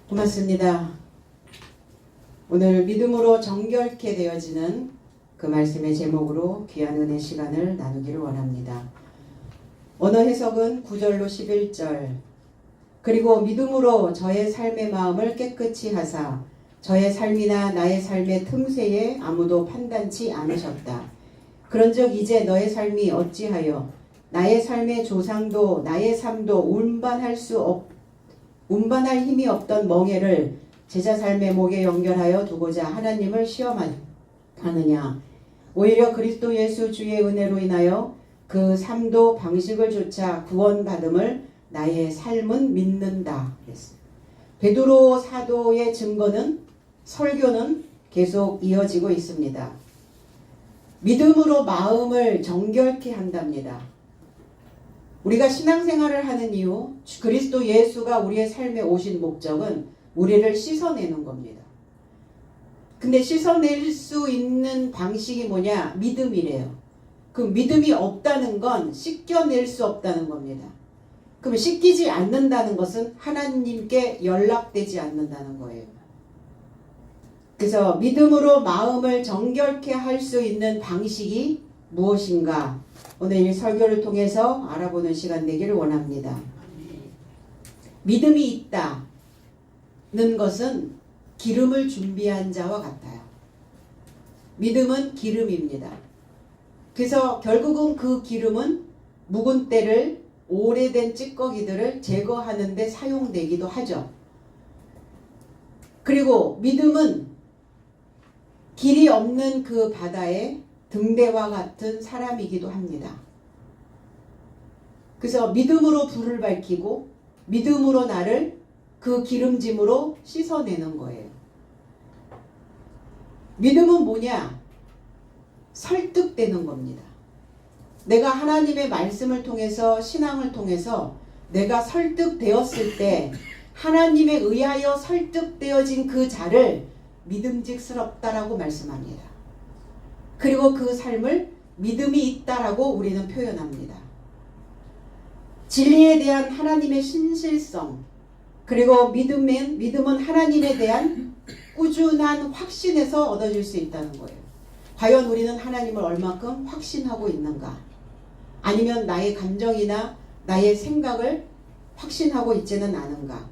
고맙습니다. 오늘 믿음으로 정결케 되어지는 그 말씀의 제목으로 귀한 은혜 시간을 나누기를 원합니다. 언어 해석은 9절로 11절. 그리고 믿음으로 저의 삶의 마음을 깨끗이 하사 저의 삶이나 나의 삶의 틈새에 아무도 판단치 않으셨다. 그런즉 이제 너의 삶이 어찌하여 나의 삶의 조상도 나의 삶도 운반할 힘이 없던 멍에를 제자 삶의 목에 연결하여 두고자 하나님을 시험하느냐. 오히려 그리스도 예수 주의 은혜로 인하여 그 삶도 방식을 조차 구원받음을 나의 삶은 믿는다. 그랬어요. 베드로 사도의 설교는 계속 이어지고 있습니다. 믿음으로 마음을 정결케 한답니다. 우리가 신앙생활을 하는 이유, 그리스도 예수가 우리의 삶에 오신 목적은 우리를 씻어내는 겁니다. 근데 씻어낼 수 있는 방식이 뭐냐? 믿음이래요. 그 믿음이 없다는 건 씻겨낼 수 없다는 겁니다. 그럼 씻기지 않는다는 것은 하나님께 연락되지 않는다는 거예요. 그래서 믿음으로 마음을 정결케 할 수 있는 방식이 무엇인가? 오늘 이 설교를 통해서 알아보는 시간 되기를 원합니다. 믿음이 있다는 것은 기름을 준비한 자와 같아요. 믿음은 기름입니다. 그래서 결국은 그 기름은 묵은 때를 오래된 찌꺼기들을 제거하는 데 사용되기도 하죠. 그리고 믿음은 길이 없는 그 바다에 등대와 같은 사람이기도 합니다. 그래서 믿음으로 불을 밝히고 믿음으로 나를 그 기름짐으로 씻어내는 거예요. 믿음은 뭐냐? 설득되는 겁니다. 내가 하나님의 말씀을 통해서 신앙을 통해서 내가 설득되었을 때 하나님에 의하여 설득되어진 그 자를 믿음직스럽다라고 말씀합니다. 그리고 그 삶을 믿음이 있다라고 우리는 표현합니다. 진리에 대한 하나님의 신실성, 그리고 믿음은 하나님에 대한 꾸준한 확신에서 얻어질 수 있다는 거예요. 과연 우리는 하나님을 얼마큼 확신하고 있는가? 아니면 나의 감정이나 나의 생각을 확신하고 있지는 않은가?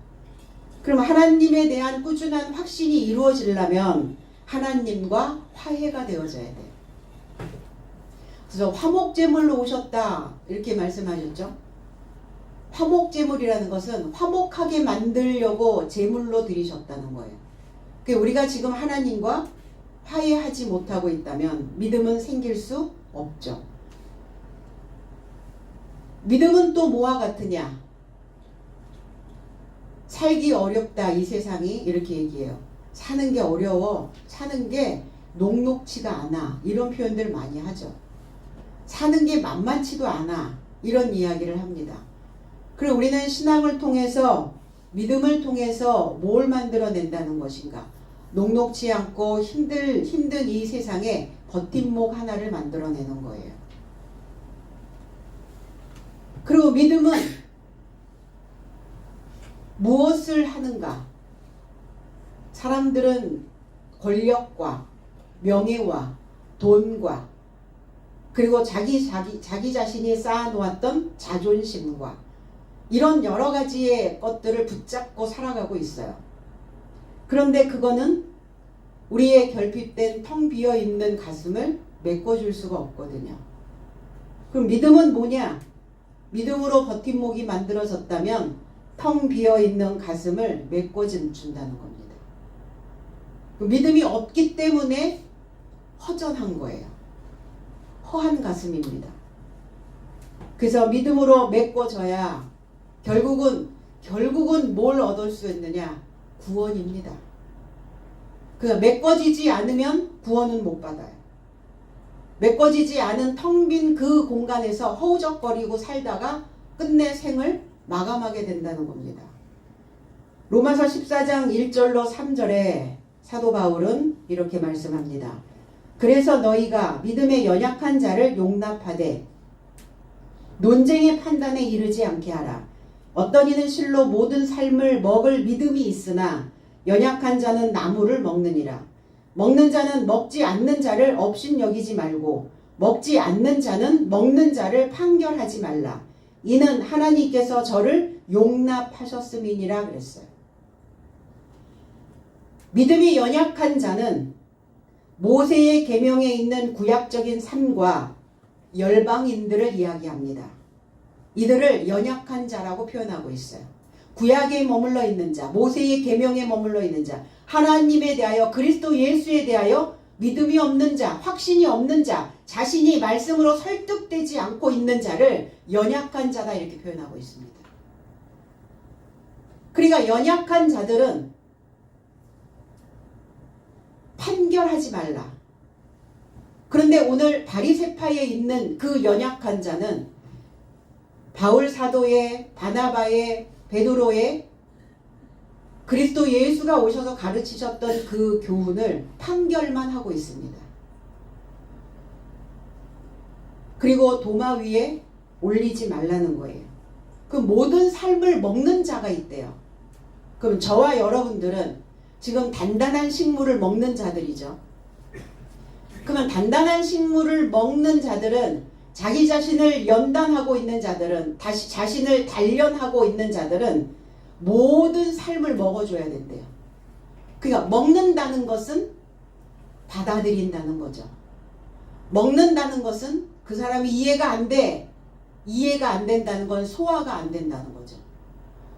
그럼 하나님에 대한 꾸준한 확신이 이루어지려면 하나님과 화해가 되어져야 돼요. 그래서 화목제물로 오셨다 이렇게 말씀하셨죠. 화목제물이라는 것은 화목하게 만들려고 제물로 드리셨다는 거예요. 그러니까 우리가 지금 하나님과 화해하지 못하고 있다면 믿음은 생길 수 없죠. 믿음은 또 뭐와 같으냐? 살기 어렵다 이 세상이 이렇게 얘기해요. 사는 게 어려워, 사는 게 녹록치가 않아 이런 표현들 많이 하죠. 사는 게 만만치도 않아 이런 이야기를 합니다. 그리고 우리는 신앙을 통해서 믿음을 통해서 뭘 만들어낸다는 것인가? 녹록치 않고 힘든 이 세상에 버팀목 하나를 만들어내는 거예요. 그리고 믿음은 무엇을 하는가? 사람들은 권력과 명예와 돈과 그리고 자기 자신이 쌓아놓았던 자존심과 이런 여러 가지의 것들을 붙잡고 살아가고 있어요. 그런데 그거는 우리의 결핍된 텅 비어 있는 가슴을 메꿔줄 수가 없거든요. 그럼 믿음은 뭐냐? 믿음으로 버팀목이 만들어졌다면 텅 비어 있는 가슴을 메꿔준다는 겁니다. 믿음이 없기 때문에 허전한 거예요. 허한 가슴입니다. 그래서 믿음으로 메꿔져야 결국은 뭘 얻을 수 있느냐? 구원입니다. 그래서 메꿔지지 않으면 구원은 못 받아요. 메꿔지지 않은 텅 빈 그 공간에서 허우적거리고 살다가 끝내 생을 마감하게 된다는 겁니다. 로마서 14장 1절로 3절에 사도 바울은 이렇게 말씀합니다. 그래서 너희가 믿음의 연약한 자를 용납하되 논쟁의 판단에 이르지 않게 하라. 어떤 이는 실로 모든 삶을 먹을 믿음이 있으나 연약한 자는 나무를 먹느니라. 먹는 자는 먹지 않는 자를 업신여기지 말고 먹지 않는 자는 먹는 자를 판결하지 말라. 이는 하나님께서 저를 용납하셨음이니라 그랬어요. 믿음이 연약한 자는 모세의 계명에 있는 구약적인 삶과 열방인들을 이야기합니다. 이들을 연약한 자라고 표현하고 있어요. 구약에 머물러 있는 자, 모세의 계명에 머물러 있는 자, 하나님에 대하여 그리스도 예수에 대하여 믿음이 없는 자, 확신이 없는 자, 자신이 말씀으로 설득되지 않고 있는 자를 연약한 자다 이렇게 표현하고 있습니다. 그러니까 연약한 자들은 판결하지 말라. 그런데 오늘 바리새파에 있는 그 연약한 자는 바울 사도의, 바나바의, 베드로의 그리스도 예수가 오셔서 가르치셨던 그 교훈을 판결만 하고 있습니다. 그리고 도마 위에 올리지 말라는 거예요. 그 모든 삶을 먹는 자가 있대요. 그럼 저와 여러분들은 지금 단단한 식물을 먹는 자들이죠. 그러면 단단한 식물을 먹는 자들은 자기 자신을 연단하고 있는 자들은 다시 자신을 단련하고 있는 자들은 모든 삶을 먹어줘야 된대요. 그러니까 먹는다는 것은 받아들인다는 거죠. 먹는다는 것은 그 사람이 이해가 안 돼. 이해가 안 된다는 건 소화가 안 된다는 거죠.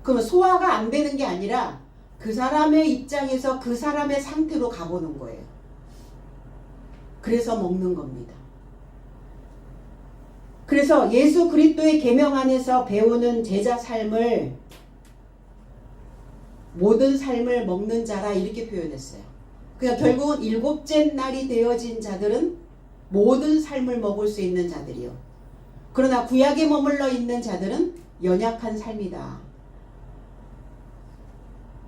그러면 소화가 안 되는 게 아니라 그 사람의 입장에서 그 사람의 상태로 가보는 거예요. 그래서 먹는 겁니다. 그래서 예수 그리스도의 계명 안에서 배우는 제자 삶을 모든 삶을 먹는 자라 이렇게 표현했어요. 그러니까 결국은 일곱째 날이 되어진 자들은 모든 삶을 먹을 수 있는 자들이요. 그러나 구약에 머물러 있는 자들은 연약한 삶이다.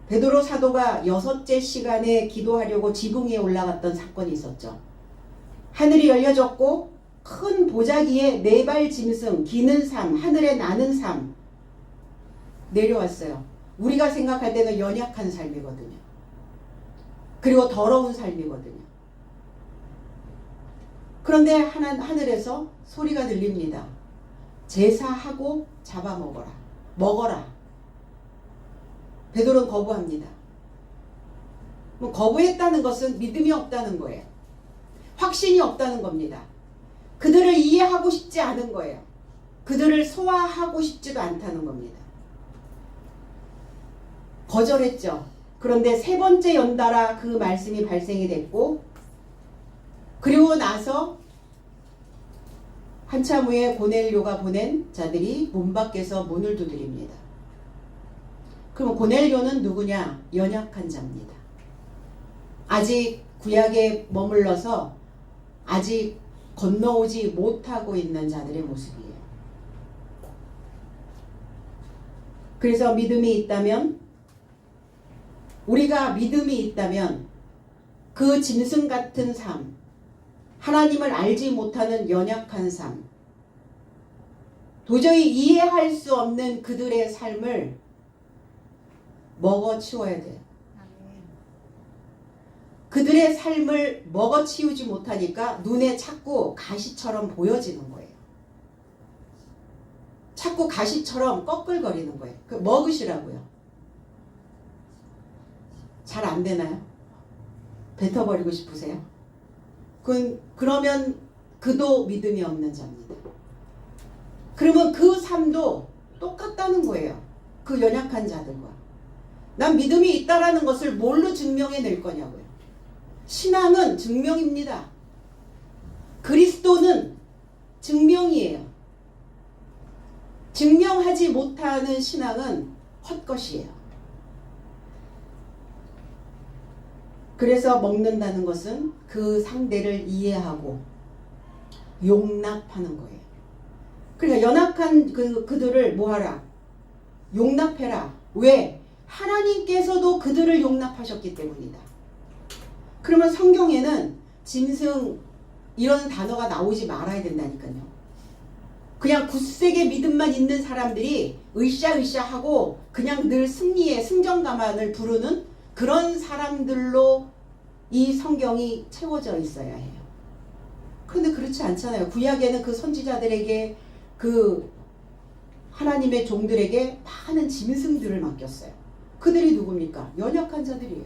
베드로 사도가 6째 시간에 기도하려고 지붕 위에 올라갔던 사건이 있었죠. 하늘이 열려졌고 큰 보자기에 4발 짐승, 기는 삶, 하늘에 나는 삶 내려왔어요. 우리가 생각할 때는 연약한 삶이거든요. 그리고 더러운 삶이거든요. 그런데 하늘에서 소리가 들립니다. 제사하고 잡아먹어라. 먹어라. 베드로는 거부합니다. 거부했다는 것은 믿음이 없다는 거예요. 확신이 없다는 겁니다. 그들을 이해하고 싶지 않은 거예요. 그들을 소화하고 싶지도 않다는 겁니다. 거절했죠. 그런데 3번째 연달아 그 말씀이 발생이 됐고 그리고 나서 한참 후에 고넬료가 보낸 자들이 문 밖에서 문을 두드립니다. 그럼 고넬료는 누구냐? 연약한 자입니다. 아직 구약에 머물러서 아직 건너오지 못하고 있는 자들의 모습이에요. 그래서 믿음이 있다면 우리가 믿음이 있다면 그 짐승 같은 삶, 하나님을 알지 못하는 연약한 삶, 도저히 이해할 수 없는 그들의 삶을 먹어치워야 돼요. 그들의 삶을 먹어치우지 못하니까 눈에 자꾸 가시처럼 보여지는 거예요. 자꾸 가시처럼 꺼끌거리는 거예요. 먹으시라고요. 잘 안 되나요? 뱉어버리고 싶으세요? 그러면 그도 믿음이 없는 자입니다. 그러면 그 삶도 똑같다는 거예요. 그 연약한 자들과. 난 믿음이 있다라는 것을 뭘로 증명해낼 거냐고요. 신앙은 증명입니다. 그리스도는 증명이에요. 증명하지 못하는 신앙은 헛것이에요. 그래서 먹는다는 것은 그 상대를 이해하고 용납하는 거예요. 그러니까 연약한 그들을 뭐하라? 용납해라. 왜? 하나님께서도 그들을 용납하셨기 때문이다. 그러면 성경에는 짐승 이런 단어가 나오지 말아야 된다니까요. 그냥 굳세게 믿음만 있는 사람들이 으쌰으쌰하고 그냥 늘 승리의 승전가만을 부르는 그런 사람들로 이 성경이 채워져 있어야 해요. 그런데 그렇지 않잖아요. 구약에는 그 선지자들에게 그 하나님의 종들에게 많은 짐승들을 맡겼어요. 그들이 누굽니까? 연약한 자들이에요.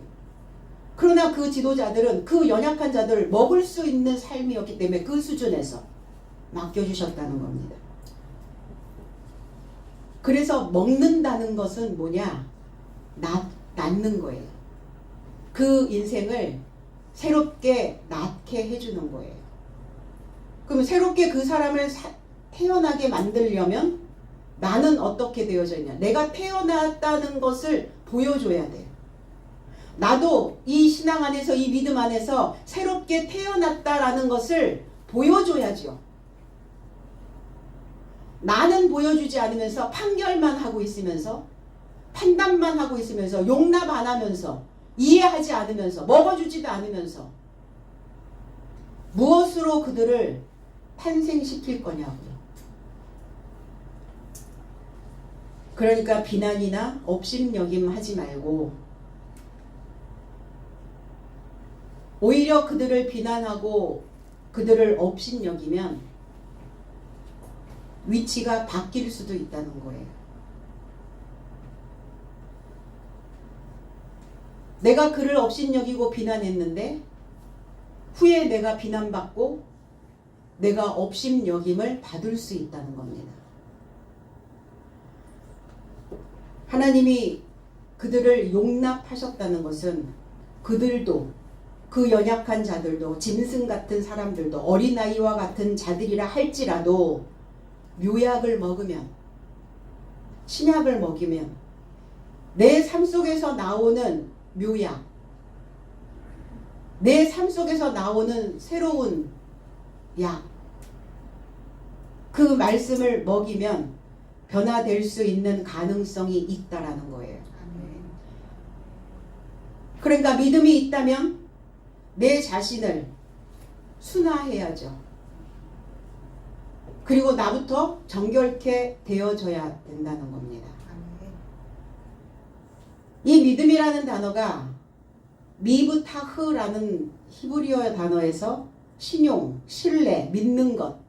그러나 그 지도자들은 그 연약한 자들을 먹을 수 있는 삶이었기 때문에 그 수준에서 맡겨주셨다는 겁니다. 그래서 먹는다는 것은 뭐냐? 낳는 거예요. 그 인생을 새롭게 낳게 해주는 거예요. 그럼 새롭게 그 사람을 태어나게 만들려면 나는 어떻게 되어져 있냐? 내가 태어났다는 것을 보여줘야 돼요. 나도 이 신앙 안에서 이 믿음 안에서 새롭게 태어났다라는 것을 보여줘야죠. 나는 보여주지 않으면서 판결만 하고 있으면서 판단만 하고 있으면서 용납 안 하면서 이해하지 않으면서 먹어주지도 않으면서 무엇으로 그들을 탄생시킬 거냐고요. 그러니까 비난이나 업신여김 하지 말고 오히려 그들을 비난하고 그들을 업신여기면 위치가 바뀔 수도 있다는 거예요. 내가 그를 업신여기고 비난했는데 후에 내가 비난받고 내가 업신여김을 받을 수 있다는 겁니다. 하나님이 그들을 용납하셨다는 것은 그들도 그 연약한 자들도 짐승 같은 사람들도 어린아이와 같은 자들이라 할지라도 묘약을 먹으면 신약을 먹이면 내 삶 속에서 나오는 묘약 내 삶 속에서 나오는 새로운 약 그 말씀을 먹이면 변화될 수 있는 가능성이 있다라는 거예요. 그러니까 믿음이 있다면 내 자신을 순화해야죠. 그리고 나부터 정결케 되어져야 된다는 겁니다. 이 믿음이라는 단어가 미브타흐라는 히브리어 단어에서 신용, 신뢰, 믿는 것.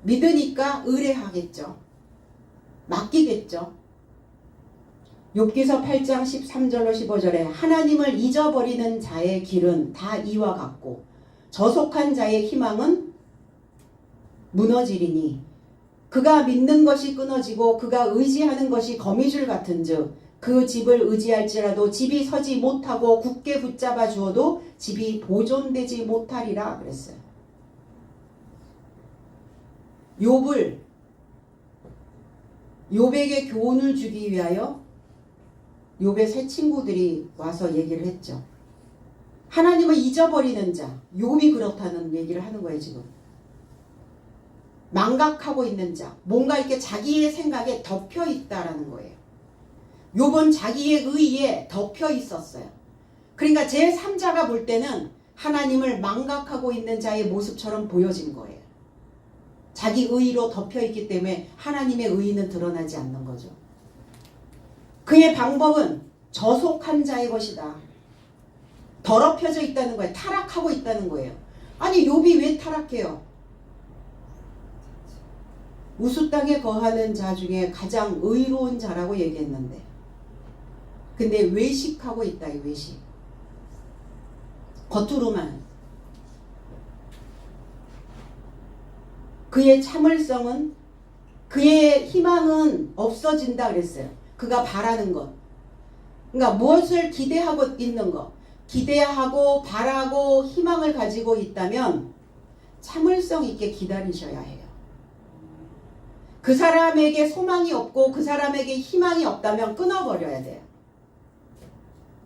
믿으니까 의뢰하겠죠. 맡기겠죠. 욥기서 8장 13절로 15절에 하나님을 잊어버리는 자의 길은 다 이와 같고 저속한 자의 희망은 무너지리니 그가 믿는 것이 끊어지고 그가 의지하는 것이 거미줄 같은즉 그 집을 의지할지라도 집이 서지 못하고 굳게 붙잡아 주어도 집이 보존되지 못하리라 그랬어요. 욥에게 교훈을 주기 위하여 욥의 세 친구들이 와서 얘기를 했죠. 하나님을 잊어버리는 자, 욥이 그렇다는 얘기를 하는 거예요. 지금 망각하고 있는 자, 뭔가 이렇게 자기의 생각에 덮여 있다라는 거예요. 욥은 자기의 의에 덮여 있었어요. 그러니까 제3자가 볼 때는 하나님을 망각하고 있는 자의 모습처럼 보여진 거예요. 자기 의로 덮여 있기 때문에 하나님의 의는 드러나지 않는 거죠. 그의 방법은 저속한 자의 것이다. 더럽혀져 있다는 거예요. 타락하고 있다는 거예요. 아니 욥이 왜 타락해요? 우수 땅에 거하는 자 중에 가장 의로운 자라고 얘기했는데 근데 외식하고 있다. 이 외식. 겉으로만. 그의 참을성은 그의 희망은 없어진다 그랬어요. 그가 바라는 것. 그러니까 무엇을 기대하고 있는 것. 기대하고 바라고 희망을 가지고 있다면 참을성 있게 기다리셔야 해요. 그 사람에게 소망이 없고 그 사람에게 희망이 없다면 끊어버려야 돼요.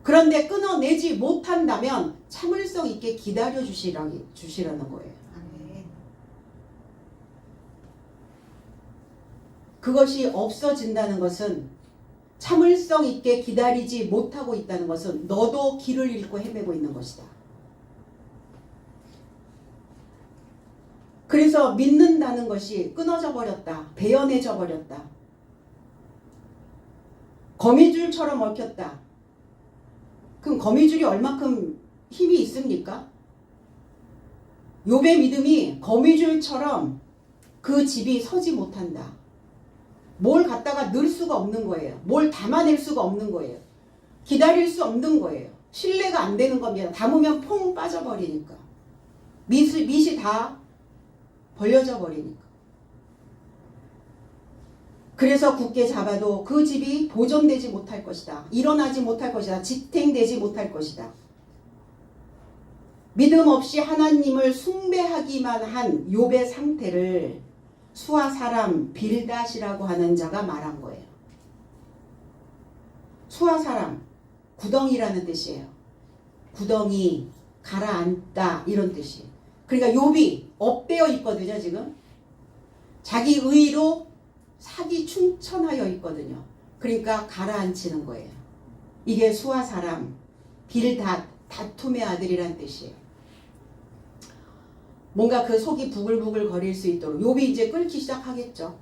그런데 끊어내지 못한다면 참을성 있게 기다려 주시라는 거예요. 그것이 없어진다는 것은 참을성 있게 기다리지 못하고 있다는 것은 너도 길을 잃고 헤매고 있는 것이다. 그래서 믿는다는 것이 끊어져 버렸다. 배연해져 버렸다. 거미줄처럼 얽혔다. 그럼 거미줄이 얼마큼 힘이 있습니까? 욥의 믿음이 거미줄처럼 그 집이 서지 못한다. 뭘 갖다가 넣을 수가 없는 거예요. 뭘 담아낼 수가 없는 거예요. 기다릴 수 없는 거예요. 신뢰가 안 되는 겁니다. 담으면 퐁 빠져버리니까. 밑이 다 벌려져 버리니까. 그래서 굳게 잡아도 그 집이 보존되지 못할 것이다. 일어나지 못할 것이다. 지탱되지 못할 것이다. 믿음 없이 하나님을 숭배하기만 한 욥의 상태를 수아 사람 빌닷이라고 하는 자가 말한 거예요. 수아 사람, 구덩이라는 뜻이에요. 구덩이, 가라앉다 이런 뜻이에요. 그러니까 욥이 업되어 있거든요. 지금 자기 의로 사기 충천하여 있거든요. 그러니까 가라앉히는 거예요. 이게 수아 사람 빌닷, 다툼의 아들이란 뜻이에요. 뭔가 그 속이 부글부글 거릴 수 있도록 욥이 이제 끓기 시작하겠죠.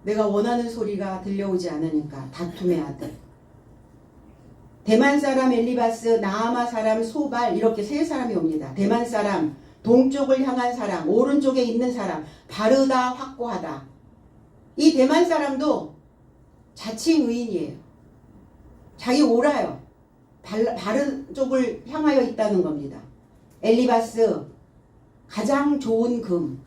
내가 원하는 소리가 들려오지 않으니까. 다툼의 아들. 대만 사람 엘리바스, 나아마 사람 소발, 이렇게 세 사람이 옵니다. 대만 사람, 동쪽을 향한 사람, 오른쪽에 있는 사람, 바르다, 확고하다. 이 대만 사람도 자칭 의인이에요. 자기 옳아요. 바른 쪽을 향하여 있다는 겁니다. 엘리바스, 가장 좋은 금,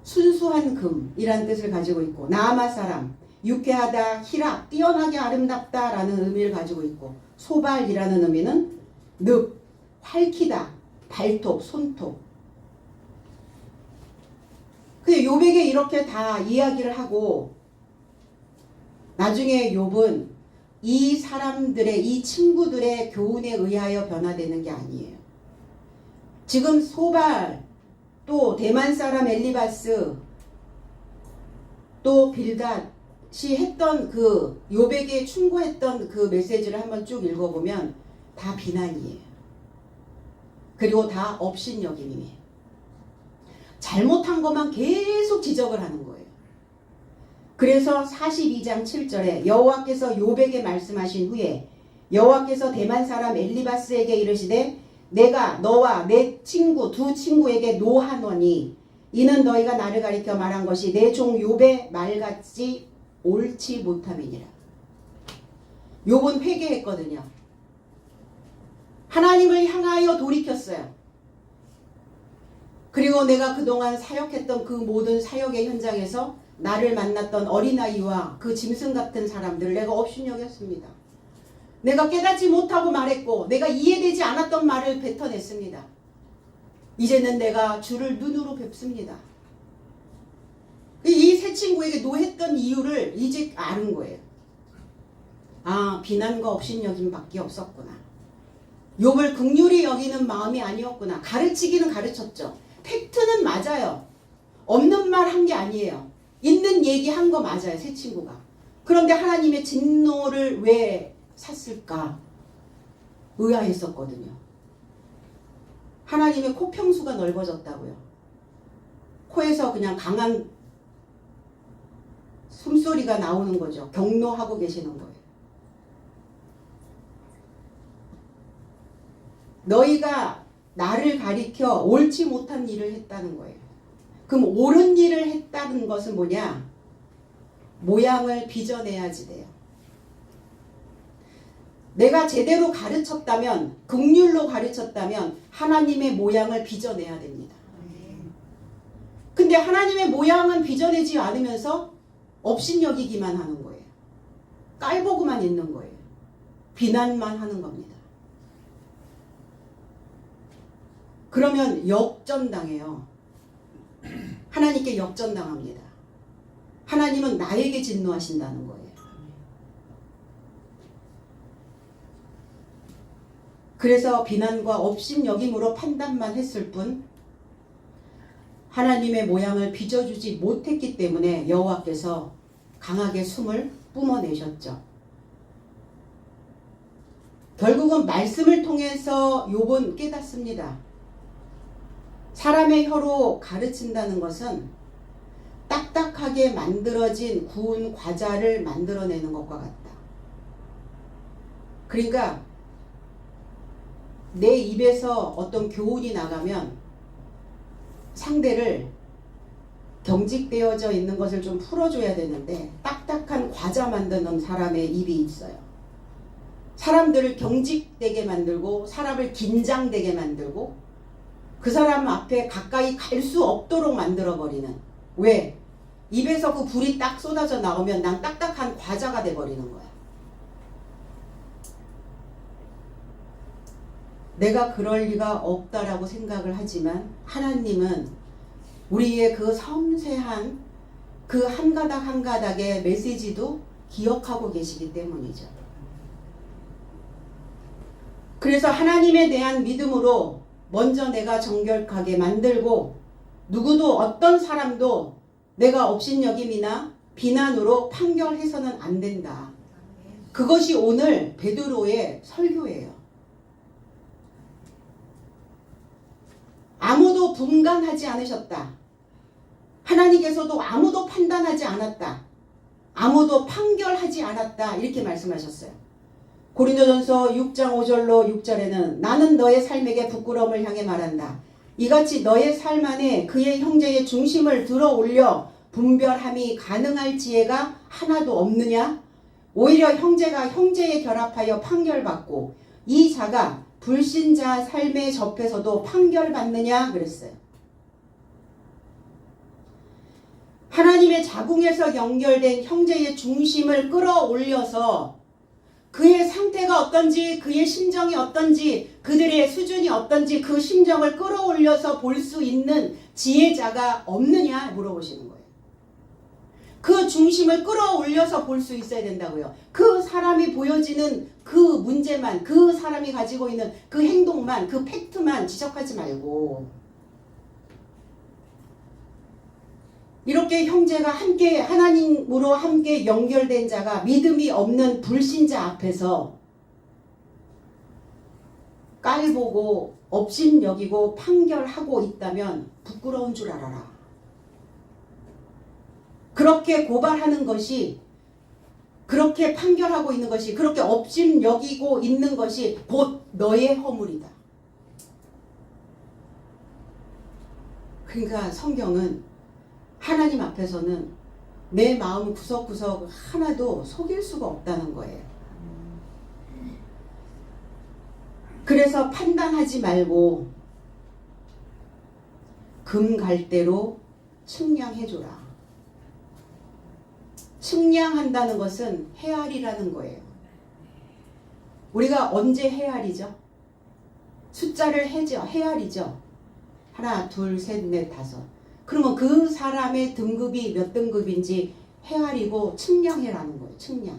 순수한 금이라는 뜻을 가지고 있고, 나아마 사람, 유쾌하다, 희락, 뛰어나게 아름답다 라는 의미를 가지고 있고, 소발이라는 의미는 늪, 활기다, 발톱, 손톱. 근데 욥에게 이렇게 다 이야기를 하고 나중에 욥은 이 사람들의, 이 친구들의 교훈에 의하여 변화되는 게 아니에요. 지금 소발, 또 대만 사람 엘리바스, 또 빌닷이 했던 그 욥에게 충고했던 그 메시지를 한번 쭉 읽어보면 다 비난이에요. 그리고 다 업신여김이에요. 잘못한 것만 계속 지적을 하는 거예요. 그래서 42장 7절에 여호와께서 욥에게 말씀하신 후에 여호와께서 대만 사람 엘리바스에게 이르시되 내가 너와 내 친구 두 친구에게 노하노니 이는 너희가 나를 가리켜 말한 것이 내 종 욥의 말같이 옳지 못함이니라. 욥은 회개했거든요. 하나님을 향하여 돌이켰어요. 그리고 내가 그동안 사역했던 그 모든 사역의 현장에서 나를 만났던 어린아이와 그 짐승 같은 사람들을 내가 업신여겼습니다. 내가 깨닫지 못하고 말했고 내가 이해되지 않았던 말을 뱉어냈습니다. 이제는 내가 주를 눈으로 뵙습니다. 이 세 친구에게 노했던 이유를 이제 아는 거예요. 아, 비난과 업신여김밖에 없었구나. 욥을 긍휼히 여기는 마음이 아니었구나. 가르치기는 가르쳤죠. 팩트는 맞아요. 없는 말 한 게 아니에요. 있는 얘기 한 거 맞아요. 세 친구가. 그런데 하나님의 진노를 왜 샀을까? 의아했었거든요. 하나님의 코평수가 넓어졌다고요. 코에서 그냥 강한 숨소리가 나오는 거죠. 경노하고 계시는 거예요. 너희가 나를 가리켜 옳지 못한 일을 했다는 거예요. 그럼 옳은 일을 했다는 것은 뭐냐? 모양을 빚어내야지 돼요. 내가 제대로 가르쳤다면, 긍휼로 가르쳤다면 하나님의 모양을 빚어내야 됩니다. 근데 하나님의 모양은 빚어내지 않으면서 업신여기기만 하는 거예요. 깔보고만 있는 거예요. 비난만 하는 겁니다. 그러면 역전당해요. 하나님께 역전당합니다. 하나님은 나에게 진노하신다는 거예요. 그래서 비난과 업신여김으로 판단만 했을 뿐 하나님의 모양을 빚어주지 못했기 때문에 여호와께서 강하게 숨을 뿜어내셨죠. 결국은 말씀을 통해서 욥은 깨닫습니다. 사람의 혀로 가르친다는 것은 딱딱하게 만들어진 구운 과자를 만들어내는 것과 같다. 그러니까 내 입에서 어떤 교훈이 나가면 상대를 경직되어져 있는 것을 좀 풀어줘야 되는데 딱딱한 과자 만드는 사람의 입이 있어요. 사람들을 경직되게 만들고 사람을 긴장되게 만들고 그 사람 앞에 가까이 갈 수 없도록 만들어버리는. 왜? 입에서 그 불이 딱 쏟아져 나오면 난 딱딱한 과자가 돼버리는 거야. 내가 그럴 리가 없다라고 생각을 하지만 하나님은 우리의 그 섬세한 그 한 가닥 한 가닥의 메시지도 기억하고 계시기 때문이죠. 그래서 하나님에 대한 믿음으로 먼저 내가 정결하게 만들고 누구도 어떤 사람도 내가 업신여김이나 비난으로 판결해서는 안 된다. 그것이 오늘 베드로의 설교예요. 아무도 분간하지 않으셨다. 하나님께서도 아무도 판단하지 않았다. 아무도 판결하지 않았다. 이렇게 말씀하셨어요. 고린도전서 6장 5절로 6절에는 나는 너의 삶에게 부끄러움을 향해 말한다. 이같이 너의 삶 안에 그의 형제의 중심을 들어 올려 분별함이 가능할 지혜가 하나도 없느냐? 오히려 형제가 형제에 결합하여 판결받고 이 자가 불신자 삶의 접해서도 판결받느냐? 그랬어요. 하나님의 자궁에서 연결된 형제의 중심을 끌어올려서 그의 상태가 어떤지, 그의 심정이 어떤지, 그들의 수준이 어떤지 그 심정을 끌어올려서 볼 수 있는 지혜자가 없느냐 물어보시는 거예요. 그 중심을 끌어올려서 볼 수 있어야 된다고요. 그 사람이 보여지는 그 문제만, 그 사람이 가지고 있는 그 행동만, 그 팩트만 지적하지 말고 이렇게 형제가 함께 하나님으로 함께 연결된 자가 믿음이 없는 불신자 앞에서 깔보고 업신여기고 판결하고 있다면 부끄러운 줄 알아라. 그렇게 고발하는 것이, 그렇게 판결하고 있는 것이, 그렇게 업신여기고 있는 것이 곧 너의 허물이다. 그러니까 성경은 하나님 앞에서는 내 마음 구석구석 하나도 속일 수가 없다는 거예요. 그래서 판단하지 말고 금갈대로 측량해줘라. 측량한다는 것은 헤아리라는 거예요. 우리가 언제 헤아리죠? 숫자를 헤아리죠. 하나, 둘, 셋, 넷, 다섯. 그러면 그 사람의 등급이 몇 등급인지 헤아리고 측량해라는 거예요. 측량.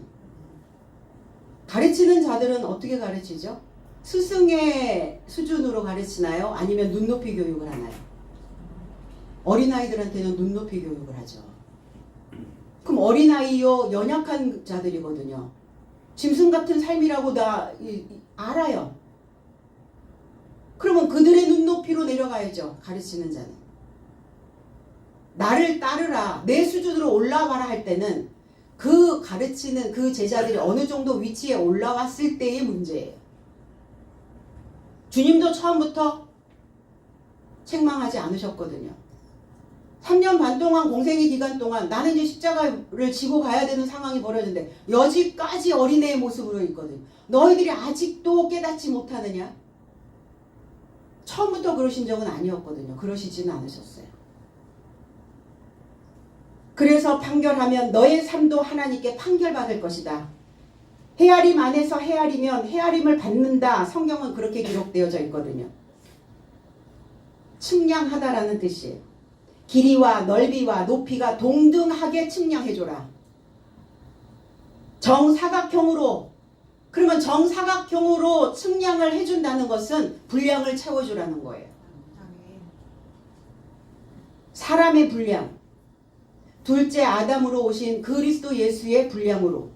가르치는 자들은 어떻게 가르치죠? 스승의 수준으로 가르치나요? 아니면 눈높이 교육을 하나요? 어린아이들한테는 눈높이 교육을 하죠. 그럼 어린아이요 연약한 자들이거든요. 짐승 같은 삶이라고 다 알아요. 그러면 그들의 눈높이로 내려가야죠. 가르치는 자는. 나를 따르라, 내 수준으로 올라와라 할 때는 그 가르치는 그 제자들이 어느 정도 위치에 올라왔을 때의 문제예요. 주님도 처음부터 책망하지 않으셨거든요. 3년 반 동안 공생의 기간 동안 나는 이제 십자가를 지고 가야 되는 상황이 벌어졌는데 여지까지 어린애의 모습으로 있거든요. 너희들이 아직도 깨닫지 못하느냐? 처음부터 그러신 적은 아니었거든요. 그러시지는 않으셨어요. 그래서 판결하면 너의 삶도 하나님께 판결받을 것이다. 헤아림 안에서 헤아리면 헤아림을 받는다. 성경은 그렇게 기록되어져 있거든요. 측량하다라는 뜻이에요. 길이와 넓이와 높이가 동등하게 측량해줘라. 정사각형으로, 그러면 정사각형으로 측량을 해준다는 것은 분량을 채워주라는 거예요. 사람의 분량, 둘째 아담으로 오신 그리스도 예수의 분량으로,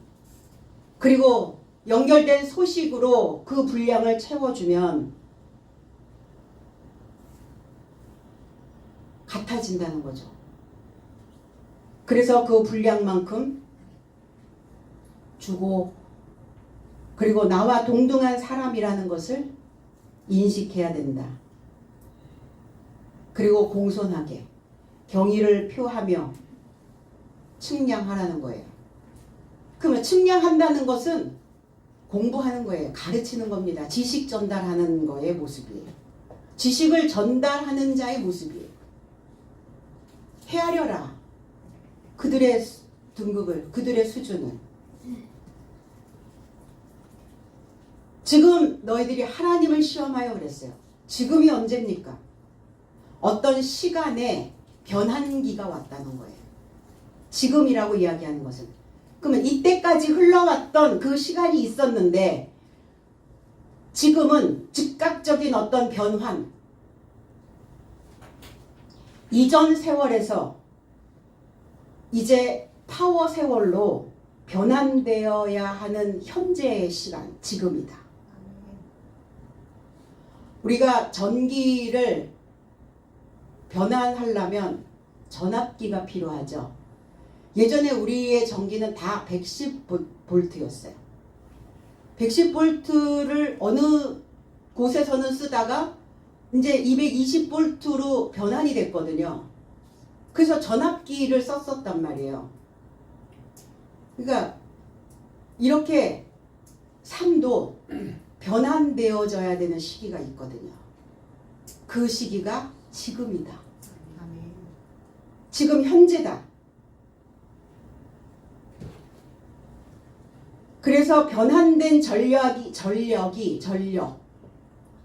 그리고 연결된 소식으로 그 분량을 채워주면 같아진다는 거죠. 그래서 그 분량만큼 주고, 그리고 나와 동등한 사람이라는 것을 인식해야 된다. 그리고 공손하게 경의를 표하며 측량하라는 거예요. 그러면 측량한다는 것은 공부하는 거예요. 가르치는 겁니다. 지식 전달하는 거의 모습이에요. 지식을 전달하는 자의 모습이에요. 헤아려라. 그들의 등급을, 그들의 수준을. 지금 너희들이 하나님을 시험하여 그랬어요. 지금이 언제입니까? 어떤 시간에 변환기가 왔다는 거예요. 지금이라고 이야기하는 것은. 그러면 이때까지 흘러왔던 그 시간이 있었는데 지금은 즉각적인 어떤 변환, 이전 세월에서 이제 파워 세월로 변환되어야 하는 현재의 시간, 지금이다. 우리가 전기를 변환하려면 전압기가 필요하죠. 예전에 우리의 전기는 다 110V였어요. 110V를 어느 곳에서는 쓰다가 이제 220V로 변환이 됐거든요. 그래서 전압기를 썼었단 말이에요. 그러니까 이렇게 삶도 변환되어져야 되는 시기가 있거든요. 그 시기가 지금이다. 지금 현재다. 그래서 변환된 전력,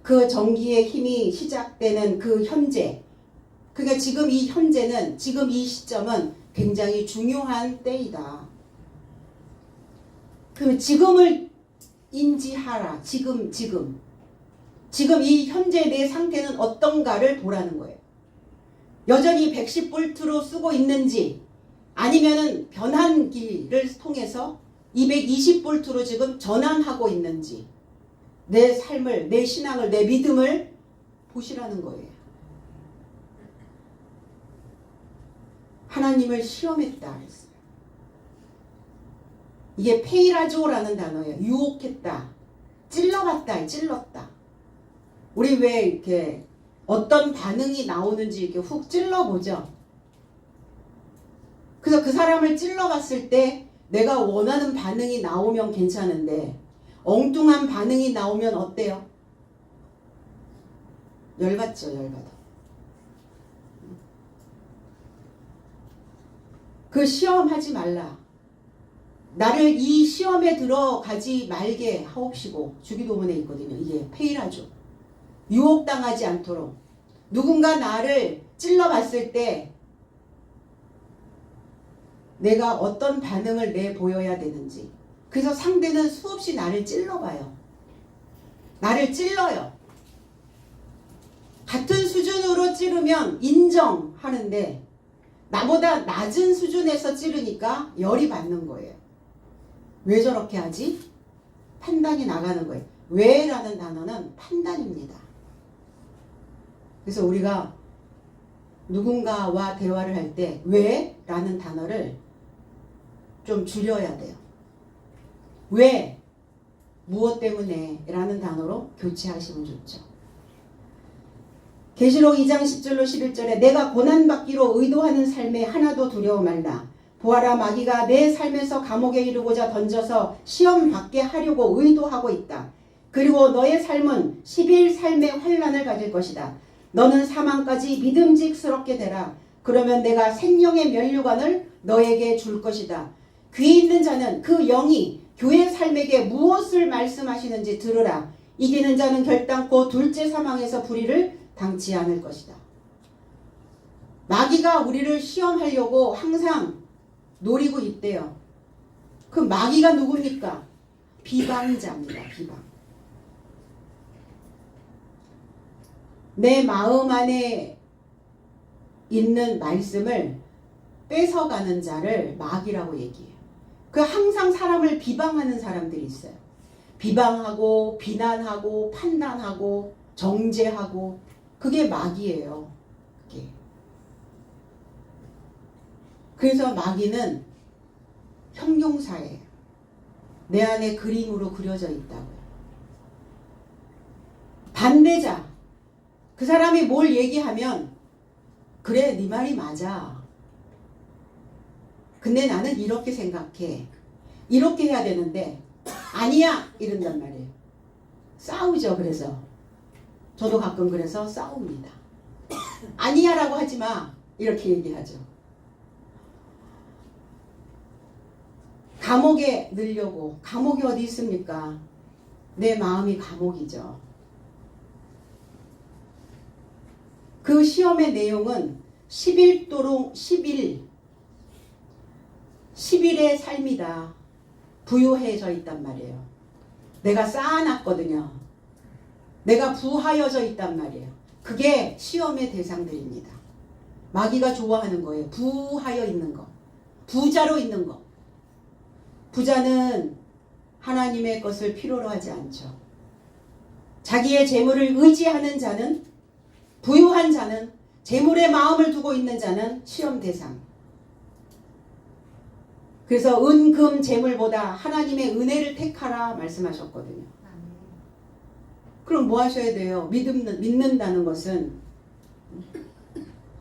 그 전기의 힘이 시작되는 그 현재, 그러니까 지금 이 현재는, 지금 이 시점은 굉장히 중요한 때이다. 그럼 지금을 인지하라. 지금 이 현재 내 상태는 어떤가를 보라는 거예요. 여전히 110V로 쓰고 있는지, 아니면은 변환기를 통해서 220V로 지금 전환하고 있는지, 내 삶을, 내 신앙을, 내 믿음을 보시라는 거예요. 하나님을 시험했다 그랬어요. 이게 페이라조라는 단어예요. 유혹했다, 찔러봤다, 찔렀다. 우리 왜 이렇게 어떤 반응이 나오는지 이렇게 훅 찔러보죠. 그래서 그 사람을 찔러봤을 때 내가 원하는 반응이 나오면 괜찮은데 엉뚱한 반응이 나오면 어때요? 열받죠, 열받아. 그 시험하지 말라. 나를 이 시험에 들어가지 말게 하옵시고, 주기도문에 있거든요. 이게 페이라죠. 유혹당하지 않도록. 누군가 나를 찔러봤을 때 내가 어떤 반응을 내보여야 되는지. 그래서 상대는 수없이 나를 찔러봐요. 나를 찔러요. 같은 수준으로 찌르면 인정하는데 나보다 낮은 수준에서 찌르니까 열이 받는 거예요. 왜 저렇게 하지? 판단이 나가는 거예요. 왜라는 단어는 판단입니다. 그래서 우리가 누군가와 대화를 할 때 왜라는 단어를 좀 줄여야 돼요. 왜? 무엇 때문에? 라는 단어로 교체하시면 좋죠. 계시록 2장 10절로 11절에 내가 고난받기로 의도하는 삶에 하나도 두려워 말라. 보아라, 마귀가 내 삶에서 감옥에 이르고자 던져서 시험받게 하려고 의도하고 있다. 그리고 너의 삶은 10일 삶의 환난을 가질 것이다. 너는 사망까지 믿음직스럽게 되라. 그러면 내가 생명의 면류관을 너에게 줄 것이다. 귀 있는 자는 그 영이 교회 삶에게 무엇을 말씀하시는지 들으라. 이기는 자는 결단코 둘째 사망에서 불의를 당치 않을 것이다. 마귀가 우리를 시험하려고 항상 노리고 있대요. 그 마귀가 누굽니까? 비방자입니다. 비방. 내 마음 안에 있는 말씀을 뺏어가는 자를 마귀라고 얘기해요. 그 항상 사람을 비방하는 사람들이 있어요. 비방하고 비난하고 판단하고 정죄하고, 그게 마귀예요. 그게. 그래서 마귀는 형용사예요. 내 안에 그림으로 그려져 있다고요. 반대자. 그 사람이 뭘 얘기하면 그래, 네 말이 맞아. 근데 나는 이렇게 생각해. 이렇게 해야 되는데 아니야 이런단 말이에요. 싸우죠. 그래서 저도 가끔 그래서 싸웁니다. 아니야 라고 하지 마 이렇게 얘기하죠. 감옥에 넣으려고. 감옥이 어디 있습니까? 내 마음이 감옥이죠. 그 시험의 내용은 11도록 10일의 삶이다. 부유해져 있단 말이에요. 내가 쌓아놨거든요. 내가 부하여져 있단 말이에요. 그게 시험의 대상들입니다. 마귀가 좋아하는 거예요. 부하여 있는 거. 부자로 있는 거. 부자는 하나님의 것을 필요로 하지 않죠. 자기의 재물을 의지하는 자는, 부유한 자는, 재물에 마음을 두고 있는 자는 시험 대상. 그래서 은, 금, 재물보다 하나님의 은혜를 택하라 말씀하셨거든요. 그럼 뭐 하셔야 돼요? 믿는다는 것은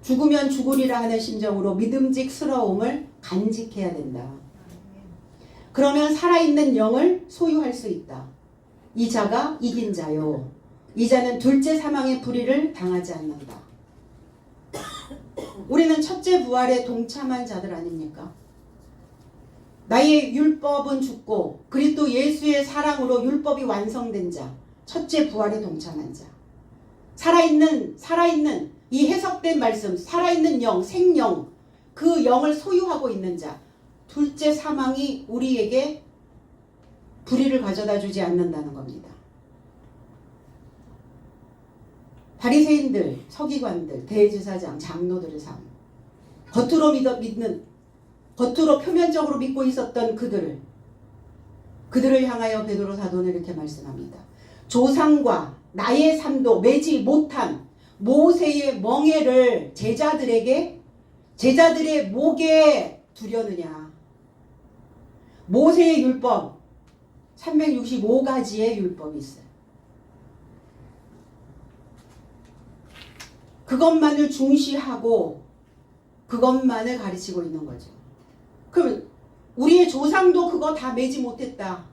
죽으면 죽으리라 하는 심정으로 믿음직스러움을 간직해야 된다. 그러면 살아있는 영을 소유할 수 있다. 이 자가 이긴 자요. 이 자는 둘째 사망의 불의를 당하지 않는다. 우리는 첫째 부활에 동참한 자들 아닙니까? 나의 율법은 죽고 그리스도 예수의 사랑으로 율법이 완성된 자. 첫째 부활에 동참한 자. 살아있는 이 해석된 말씀, 살아있는 영, 생영, 그 영을 소유하고 있는 자. 둘째 사망이 우리에게 불의를 가져다 주지 않는다는 겁니다. 바리새인들, 서기관들, 대제사장, 장로들의 삶. 겉으로 표면적으로 믿고 있었던 그들을 향하여 베드로 사도는 이렇게 말씀합니다. 조상과 나의 삶도 매지 못한 모세의 멍에를 제자들의 목에 두려느냐. 모세의 율법 365가지의 율법이 있어요. 그것만을 중시하고 그것만을 가르치고 있는 거죠. 그럼 우리의 조상도 그거 다 매지 못했다.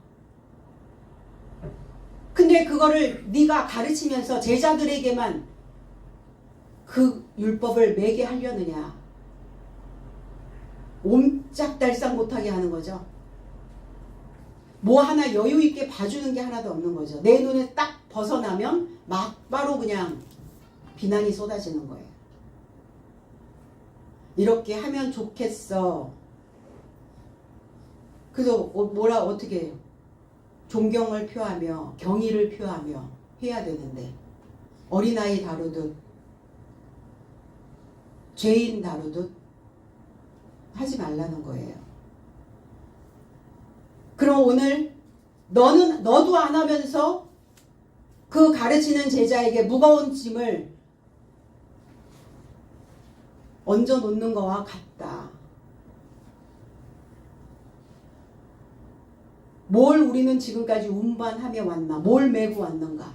근데 그거를 네가 가르치면서 제자들에게만 그 율법을 매게 하려느냐. 옴짝달싹 못하게 하는 거죠. 뭐 하나 여유 있게 봐주는 게 하나도 없는 거죠. 내 눈에 딱 벗어나면 막바로 그냥 비난이 쏟아지는 거예요. 이렇게 하면 좋겠어. 그래서 어떻게 해요? 존경을 표하며 경의를 표하며 해야 되는데 어린아이 다루듯 죄인 다루듯 하지 말라는 거예요. 그럼 오늘 너도 안 하면서 그 가르치는 제자에게 무거운 짐을 얹어 놓는 거와 같다. 뭘 우리는 지금까지 운반하며 왔나? 뭘 메고 왔는가?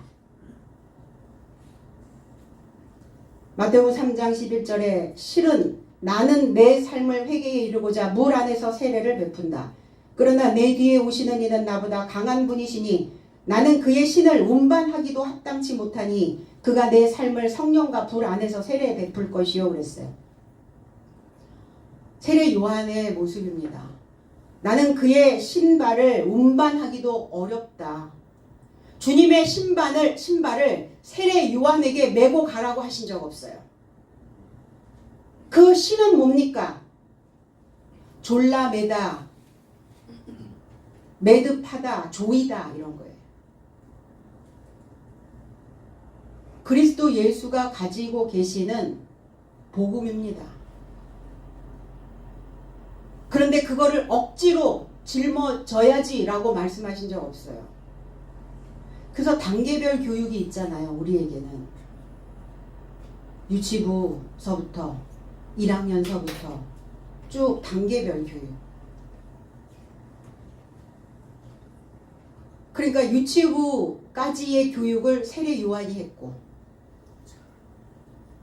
마태복음 3장 11절에 실은 나는 내 삶을 회개에 이르고자 물 안에서 세례를 베푼다. 그러나 내 뒤에 오시는 이는 나보다 강한 분이시니 나는 그의 신을 운반하기도 합당치 못하니 그가 내 삶을 성령과 불 안에서 세례 베풀 것이요 그랬어요. 세례 요한의 모습입니다. 나는 그의 신발을 운반하기도 어렵다. 주님의 신발을 세례 요한에게 메고 가라고 하신 적 없어요. 그 신은 뭡니까? 졸라매다, 매듭하다, 조이다 이런 거예요. 그리스도 예수가 가지고 계시는 복음입니다. 그런데 그거를 억지로 짊어져야지라고 말씀하신 적 없어요. 그래서 단계별 교육이 있잖아요. 우리에게는. 유치부서부터 1학년서부터 쭉 단계별 교육. 그러니까 유치부까지의 교육을 세례 요한이 했고,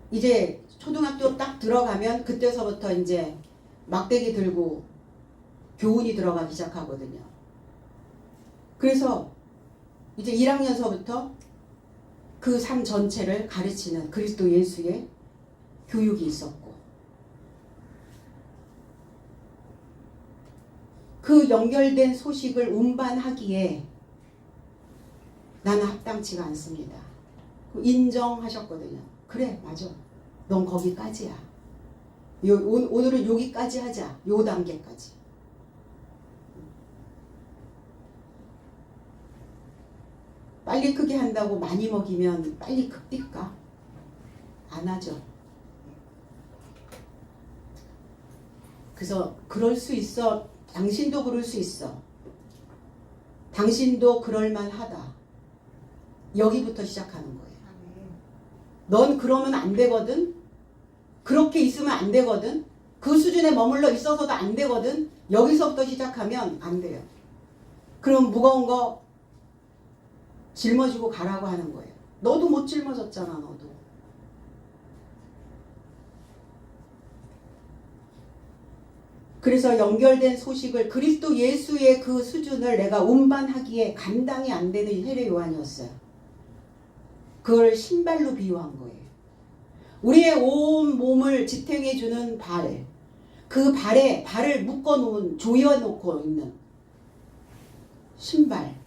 이제 초등학교 딱 들어가면 그때서부터 이제 막대기 들고 교훈이 들어가기 시작하거든요. 그래서 이제 1학년서부터 그 삶 전체를 가르치는 그리스도 예수의 교육이 있었고, 그 연결된 소식을 운반하기에 나는 합당치가 않습니다. 인정하셨거든요. 그래, 맞아. 넌 거기까지야. 오늘은 여기까지 하자. 요 단계까지. 빨리 크게 한다고 많이 먹이면 빨리 크니까 안 하죠. 그래서 그럴 수 있어. 당신도 그럴 수 있어. 당신도 그럴만하다. 여기부터 시작하는 거예요. 넌 그러면 안 되거든. 그렇게 있으면 안 되거든. 그 수준에 머물러 있어서도 안 되거든. 여기서부터 시작하면 안 돼요. 그럼 무거운 거 짊어지고 가라고 하는 거예요. 너도 못 짊어졌잖아, 너도. 그래서 연결된 소식을 그리스도 예수의 그 수준을 내가 운반하기에 감당이 안 되는 세례 요한이었어요. 그걸 신발로 비유한 거예요. 우리의 온 몸을 지탱해주는 발, 그 발에 발을 묶어놓은, 조여놓고 있는 신발.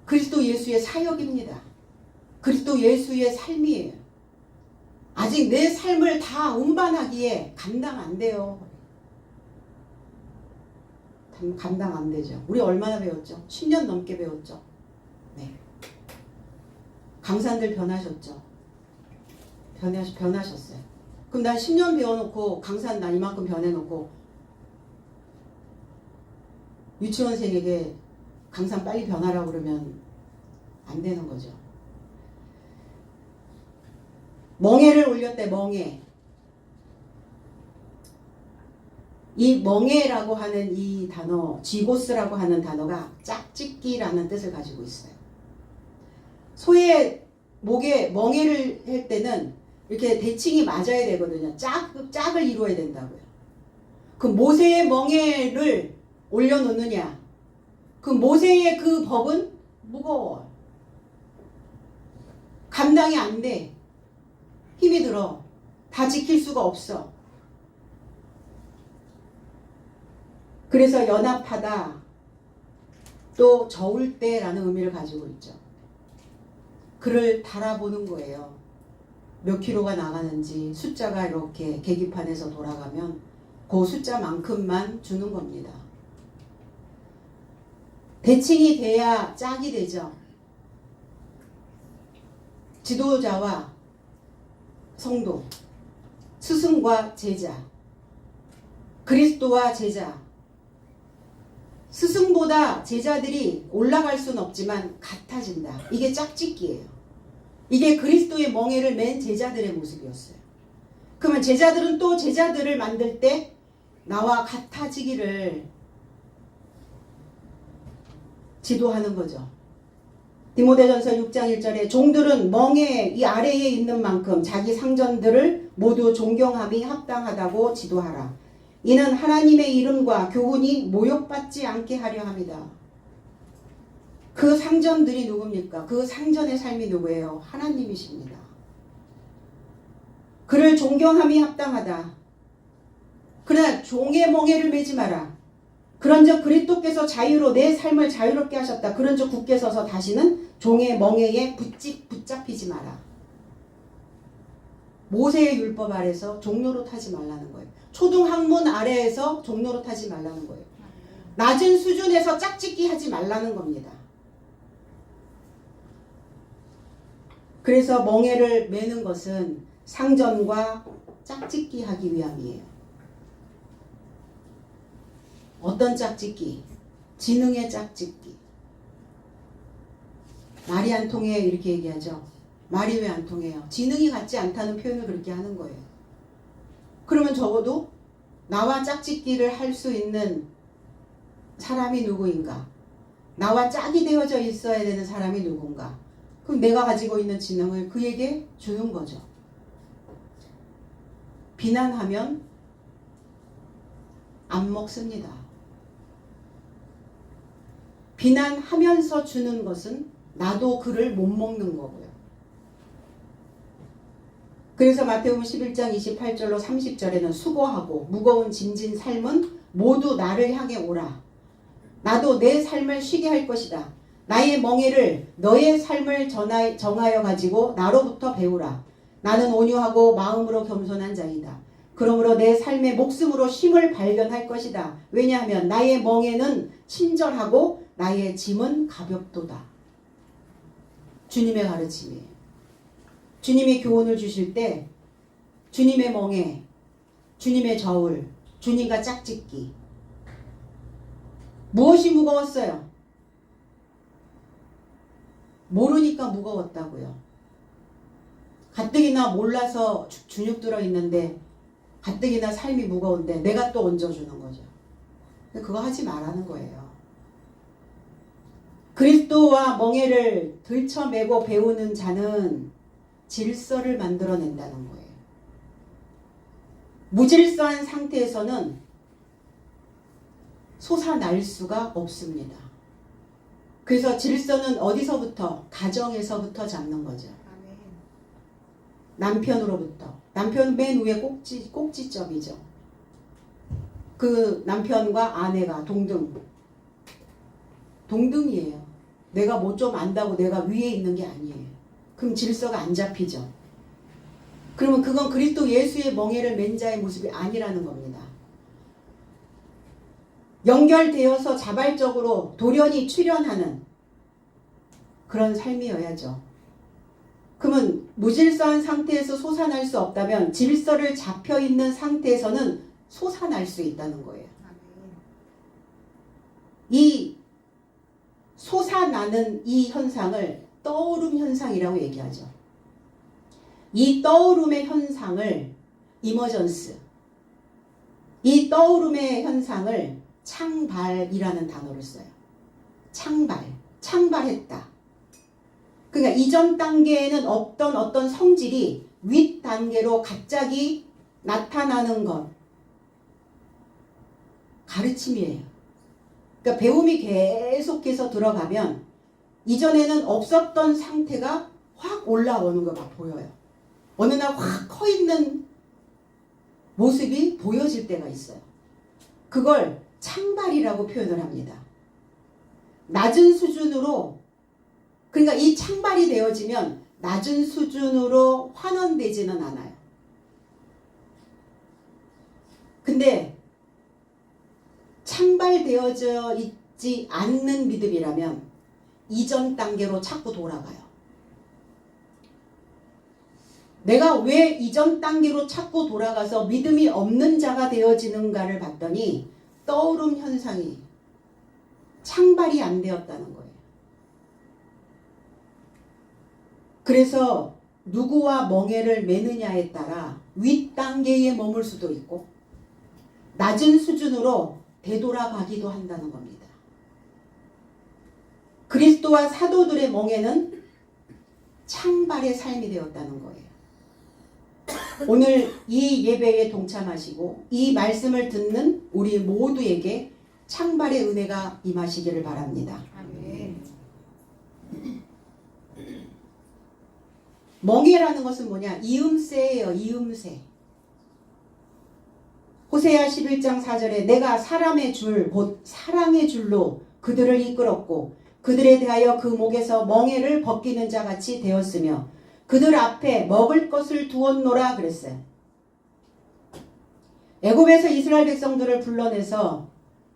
그리스도 예수의 사역입니다. 그리스도 예수의 삶이에요. 아직 내 삶을 다 운반하기에 감당 안 돼요. 감당 안 되죠. 우리 얼마나 배웠죠? 10년 넘게 배웠죠. 네. 강사들 변하셨죠. 변하셨어요. 그럼 난 10년 배워놓고 강사 난 이만큼 변해놓고 유치원생에게 강사 빨리 변하라고 그러면 안 되는 거죠. 멍에를 올렸대. 멍에. 이 멍에라고 하는 이 단어, 지고스라고 하는 단어가 짝짓기라는 뜻을 가지고 있어요. 소의 목에 멍에를 할 때는 이렇게 대칭이 맞아야 되거든요. 짝을 이루어야 된다고요. 그 모세의 멍에를 올려놓느냐. 그 모세의 그 법은 무거워. 감당이 안 돼. 힘이 들어. 다 지킬 수가 없어. 그래서 연합하다, 또 저울 때라는 의미를 가지고 있죠. 그를 달아보는 거예요. 몇 킬로가 나가는지 숫자가 이렇게 계기판에서 돌아가면 그 숫자만큼만 주는 겁니다. 대칭이 돼야 짝이 되죠. 지도자와 성도, 스승과 제자, 그리스도와 제자. 스승보다 제자들이 올라갈 수는 없지만 같아진다. 이게 짝짓기예요. 이게 그리스도의 멍에를 맨 제자들의 모습이었어요. 그러면 제자들은 또 제자들을 만들 때 나와 같아지기를 지도하는 거죠. 디모데전서 6장 1절에 종들은 멍에 이 아래에 있는 만큼 자기 상전들을 모두 존경함이 합당하다고 지도하라. 이는 하나님의 이름과 교훈이 모욕받지 않게 하려 함이다. 그 상전들이 누굽니까? 그 상전의 삶이 누구예요? 하나님이십니다. 그를 존경함이 합당하다. 그러나 종의 멍에를 매지 마라. 그런즉 그리스도께서 자유로 내 삶을 자유롭게 하셨다. 그런즉 굳게 서서 다시는 종의 멍에에 붙잡히지 마라. 모세의 율법 아래에서 종로릇 하지 말라는 거예요. 초등학문 아래에서 종로릇 하지 말라는 거예요. 낮은 수준에서 짝짓기 하지 말라는 겁니다. 그래서 멍에를 매는 것은 상전과 짝짓기 하기 위함이에요. 어떤 짝짓기? 지능의 짝짓기. 말이 안 통해 이렇게 얘기하죠. 말이 왜 안 통해요? 지능이 같지 않다는 표현을 그렇게 하는 거예요. 그러면 적어도 나와 짝짓기를 할 수 있는 사람이 누구인가? 나와 짝이 되어져 있어야 되는 사람이 누군가? 그럼 내가 가지고 있는 지능을 그에게 주는 거죠. 비난하면 안 먹습니다. 비난하면서 주는 것은 나도 그를 못 먹는 거고요. 그래서 마태복음 11장 28절로 30절에는 수고하고 무거운 짐진 삶은 모두 나를 향해 오라. 나도 내 삶을 쉬게 할 것이다. 나의 멍에를 너의 삶을 정하여 가지고 나로부터 배우라. 나는 온유하고 마음으로 겸손한 자이다. 그러므로 내 삶의 목숨으로 쉼을 발견할 것이다. 왜냐하면 나의 멍에는 친절하고 나의 짐은 가볍도다. 주님의 가르침이에요. 주님이 교훈을 주실 때 주님의 멍에, 주님의 저울, 주님과 짝짓기. 무엇이 무거웠어요? 모르니까 무거웠다고요. 가뜩이나 몰라서 주눅 들어 있는데 가뜩이나 삶이 무거운데 내가 또 얹어주는 거죠. 그거 하지 말라는 거예요. 그리스도와 멍에를 들쳐매고 배우는 자는 질서를 만들어낸다는 거예요. 무질서한 상태에서는 솟아날 수가 없습니다. 그래서 질서는 어디서부터? 가정에서부터 잡는 거죠. 남편으로부터. 남편은 맨 위에 꼭지점이죠. 그 남편과 아내가 동등이에요. 내가 뭐 좀 안다고 내가 위에 있는 게 아니에요. 그럼 질서가 안 잡히죠. 그러면 그건 그리스도 예수의 멍에를 맨 자의 모습이 아니라는 겁니다. 연결되어서 자발적으로 돌연히 출현하는 그런 삶이어야죠. 그러면 무질서한 상태에서 솟아날 수 없다면 질서를 잡혀있는 상태에서는 솟아날 수 있다는 거예요. 이 솟아나는 이 현상을 떠오름 현상이라고 얘기하죠. 이 떠오름의 현상을 이머전스, 이 떠오름의 현상을 창발이라는 단어를 써요. 창발했다. 그러니까 이전 단계에는 없던 어떤 성질이 윗 단계로 갑자기 나타나는 것. 가르침이에요. 그러니까 배움이 계속해서 들어가면 이전에는 없었던 상태가 확 올라오는 거 막 보여요. 어느 날 확 커 있는 모습이 보여질 때가 있어요. 그걸 창발이라고 표현을 합니다. 낮은 수준으로, 그러니까 이 창발이 되어지면 낮은 수준으로 환원되지는 않아요. 근데 창발되어져 있지 않는 믿음이라면 이전 단계로 자꾸 돌아가요. 내가 왜 이전 단계로 자꾸 돌아가서 믿음이 없는 자가 되어지는가를 봤더니 떠오름 현상이 창발이 안 되었다는 거예요. 그래서 누구와 멍에를 매느냐에 따라 윗단계에 머물 수도 있고 낮은 수준으로 되돌아가기도 한다는 겁니다. 그리스도와 사도들의 멍에는 창발의 삶이 되었다는 거예요. 오늘 이 예배에 동참하시고 이 말씀을 듣는 우리 모두에게 창발의 은혜가 임하시기를 바랍니다. 아멘. 멍에라는 것은 뭐냐? 이음새예요. 이음새. 호세아 11장 4절에 내가 사람의 줄, 곧 사랑의 줄로 그들을 이끌었고 그들에 대하여 그 목에서 멍에를 벗기는 자 같이 되었으며 그들 앞에 먹을 것을 두었노라 그랬어요. 애굽에서 이스라엘 백성들을 불러내서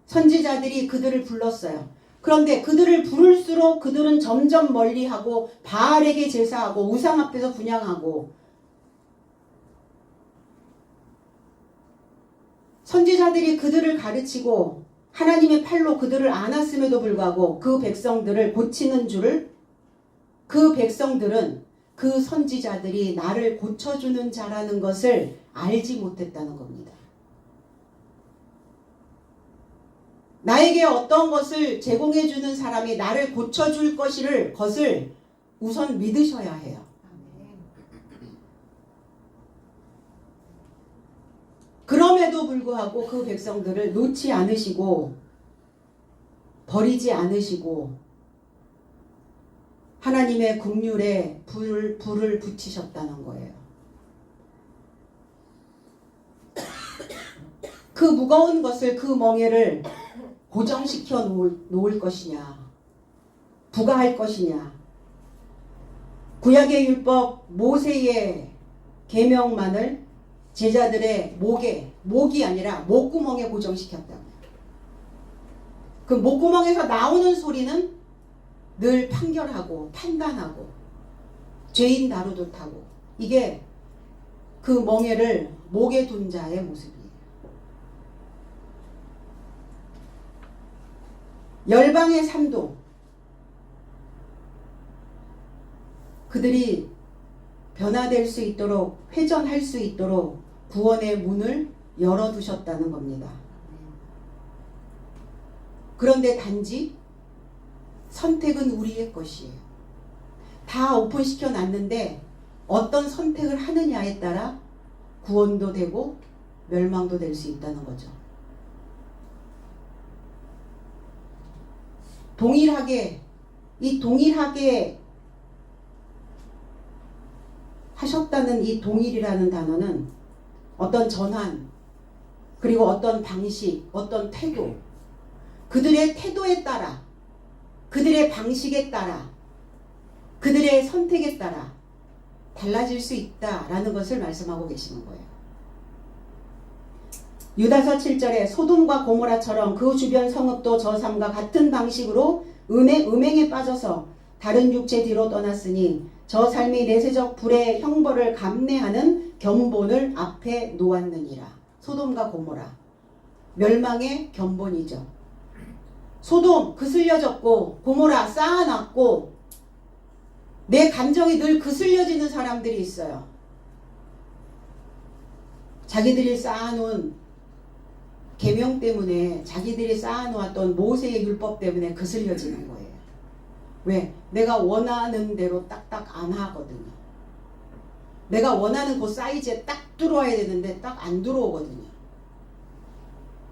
선지자들이 그들을 불렀어요. 그런데 그들을 부를수록 그들은 점점 멀리하고 바알에게 제사하고 우상 앞에서 분향하고 선지자들이 그들을 가르치고 하나님의 팔로 그들을 안았음에도 불구하고 그 백성들을 고치는 줄을 그 백성들은 그 선지자들이 나를 고쳐주는 자라는 것을 알지 못했다는 겁니다. 나에게 어떤 것을 제공해 주는 사람이 나를 고쳐줄 것을 우선 믿으셔야 해요. 그럼에도 불구하고 그 백성들을 놓지 않으시고 버리지 않으시고 하나님의 긍휼에 불을 붙이셨다는 거예요. 그 무거운 것을, 그 멍에를 고정시켜 놓을 것이냐, 부과할 것이냐. 구약의 율법 모세의 계명만을 제자들의 목이 아니라 목구멍에 고정시켰다. 그 목구멍에서 나오는 소리는 늘 판결하고 판단하고 죄인 다루듯하고, 이게 그 멍에를 목에 둔 자의 모습이에요. 열방의 삶도 그들이 변화될 수 있도록, 회전할 수 있도록 구원의 문을 열어두셨다는 겁니다. 그런데 단지 선택은 우리의 것이에요. 다 오픈시켜 놨는데 어떤 선택을 하느냐에 따라 구원도 되고 멸망도 될 수 있다는 거죠. 동일하게 하셨다는 이 동일이라는 단어는 어떤 전환, 그리고 어떤 방식, 어떤 태도, 그들의 태도에 따라, 그들의 방식에 따라, 그들의 선택에 따라 달라질 수 있다라는 것을 말씀하고 계시는 거예요. 유다서 7절에 소돔과 고모라처럼 그 주변 성읍도 저 삶과 같은 방식으로 음행에 빠져서 다른 육체 뒤로 떠났으니 저 삶이 내세적 불의 형벌을 감내하는 견본을 앞에 놓았느니라. 소돔과 고모라, 멸망의 견본이죠. 소돔 그슬려졌고 고모라 쌓아놨고, 내 감정이 늘 그슬려지는 사람들이 있어요. 자기들이 쌓아놓은 계명 때문에, 자기들이 쌓아놓았던 모세의 율법 때문에 그슬려지는 거예요. 왜? 내가 원하는 대로 딱딱 안 하거든요. 내가 원하는 그 사이즈에 딱 들어와야 되는데 딱 안 들어오거든요.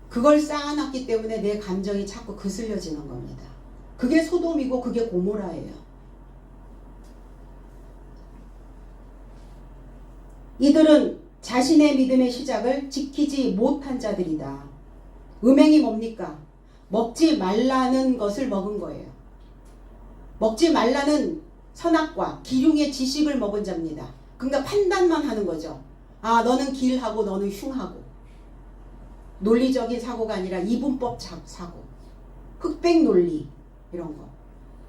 그걸 쌓아놨기 때문에 내 감정이 자꾸 그슬려지는 겁니다. 그게 소돔이고 그게 고모라예요. 이들은 자신의 믿음의 시작을 지키지 못한 자들이다. 음행이 뭡니까? 먹지 말라는 것을 먹은 거예요. 먹지 말라는 선악과 기륭의 지식을 먹은 자입니다. 그러니까 판단만 하는 거죠. 아, 너는 길하고 너는 흉하고. 논리적인 사고가 아니라 이분법 사고, 흑백 논리, 이런 거,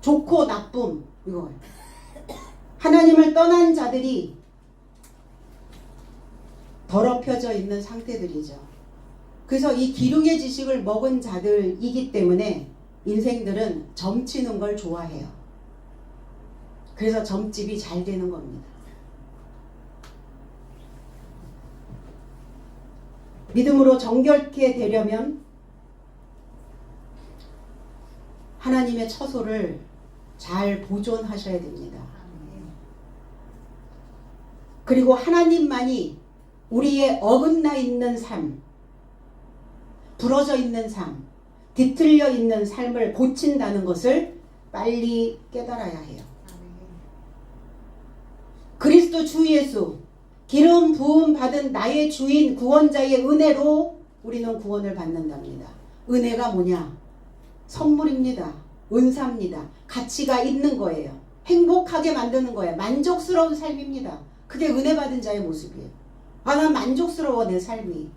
좋고 나쁨, 이거. 하나님을 떠난 자들이 더럽혀져 있는 상태들이죠. 그래서 이 기륭의 지식을 먹은 자들이기 때문에 인생들은 점치는 걸 좋아해요. 그래서 점집이 잘 되는 겁니다. 믿음으로 정결케 되려면 하나님의 처소를 잘 보존하셔야 됩니다. 그리고 하나님만이 우리의 어긋나 있는 삶, 부러져 있는 삶, 뒤틀려 있는 삶을 고친다는 것을 빨리 깨달아야 해요. 그리스도 주 예수, 기름 부음 받은 나의 주인 구원자의 은혜로 우리는 구원을 받는답니다. 은혜가 뭐냐? 선물입니다. 은사입니다. 가치가 있는 거예요. 행복하게 만드는 거예요. 만족스러운 삶입니다. 그게 은혜 받은 자의 모습이에요. 아, 난 만족스러워, 내 삶이.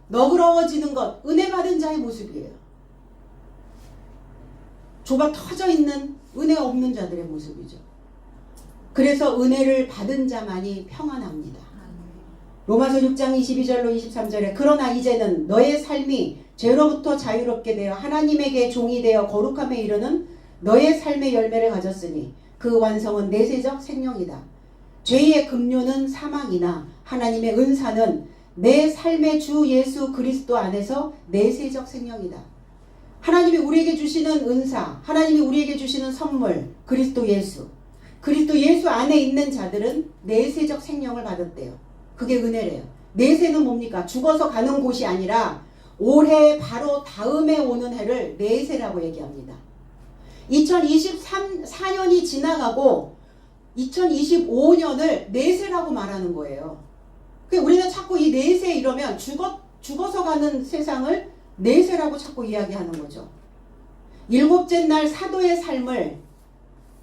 너그러워지는 것, 은혜 받은 자의 모습이에요. 좁아 터져 있는 은혜 없는 자들의 모습이죠. 그래서 은혜를 받은 자만이 평안합니다. 로마서 6장 22절로 23절에 그러나 이제는 너의 삶이 죄로부터 자유롭게 되어 하나님에게 종이 되어 거룩함에 이르는 너의 삶의 열매를 가졌으니 그 완성은 내세적 생명이다. 죄의 급료는 사망이나 하나님의 은사는 내 삶의 주 예수 그리스도 안에서 내세적 생명이다. 하나님이 우리에게 주시는 은사, 하나님이 우리에게 주시는 선물, 그리스도 예수 안에 있는 자들은 내세적 생명을 받았대요. 그게 은혜래요. 내세는 뭡니까? 죽어서 가는 곳이 아니라 올해 바로 다음에 오는 해를 내세라고 얘기합니다. 2024년이 지나가고 2025년을 내세라고 말하는 거예요. 우리는 자꾸 이 내세 이러면 죽어서 가는 세상을 내세라고 자꾸 이야기하는 거죠. 일곱째 날 사도의 삶을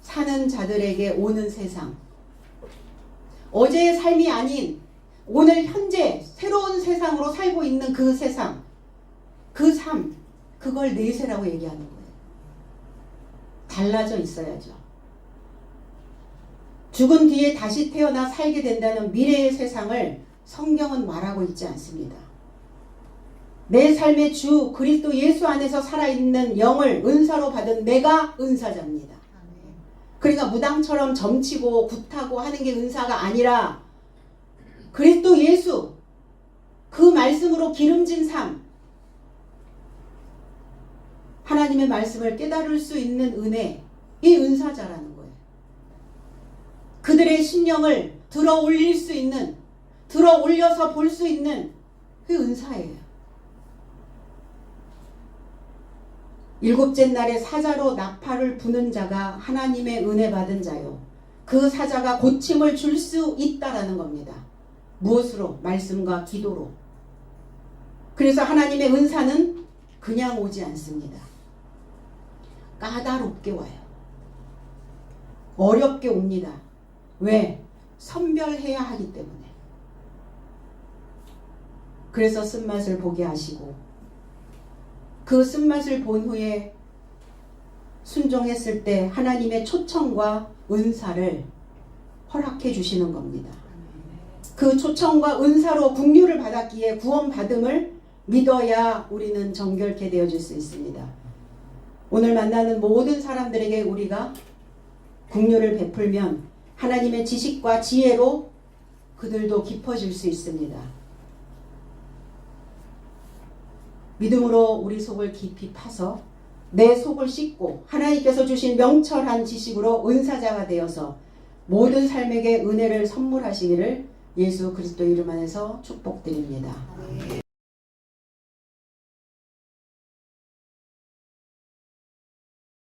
사는 자들에게 오는 세상, 어제의 삶이 아닌 오늘 현재 새로운 세상으로 살고 있는 그 세상, 그 삶, 그걸 내세라고 얘기하는 거예요. 달라져 있어야죠. 죽은 뒤에 다시 태어나 살게 된다는 미래의 세상을 성경은 말하고 있지 않습니다. 내 삶의 주 그리스도 예수 안에서 살아있는 영을 은사로 받은 내가 은사자입니다. 그러니까 무당처럼 점치고 굿하고 하는 게 은사가 아니라 그리스도 예수 그 말씀으로 기름진 삶, 하나님의 말씀을 깨달을 수 있는 은혜, 이 은사자라는 거예요. 그들의 심령을 들어 올릴 수 있는, 들어 올려서 볼 수 있는 그 은사예요. 일곱째 날에 사자로 나팔을 부는 자가 하나님의 은혜 받은 자요. 그 사자가 고침을 줄 수 있다라는 겁니다. 무엇으로? 말씀과 기도로. 그래서 하나님의 은사는 그냥 오지 않습니다. 까다롭게 와요. 어렵게 옵니다. 왜? 선별해야 하기 때문에. 그래서 쓴맛을 보게 하시고 그 쓴맛을 본 후에 순종했을 때 하나님의 초청과 은사를 허락해 주시는 겁니다. 그 초청과 은사로 긍휼을 받았기에 구원받음을 믿어야 우리는 정결케 되어질 수 있습니다. 오늘 만나는 모든 사람들에게 우리가 긍휼을 베풀면 하나님의 지식과 지혜로 그들도 깊어질 수 있습니다. 믿음으로 우리 속을 깊이 파서 내 속을 씻고 하나님께서 주신 명철한 지식으로 은사자가 되어서 모든 삶에게 은혜를 선물하시기를 예수 그리스도 이름 안에서 축복드립니다.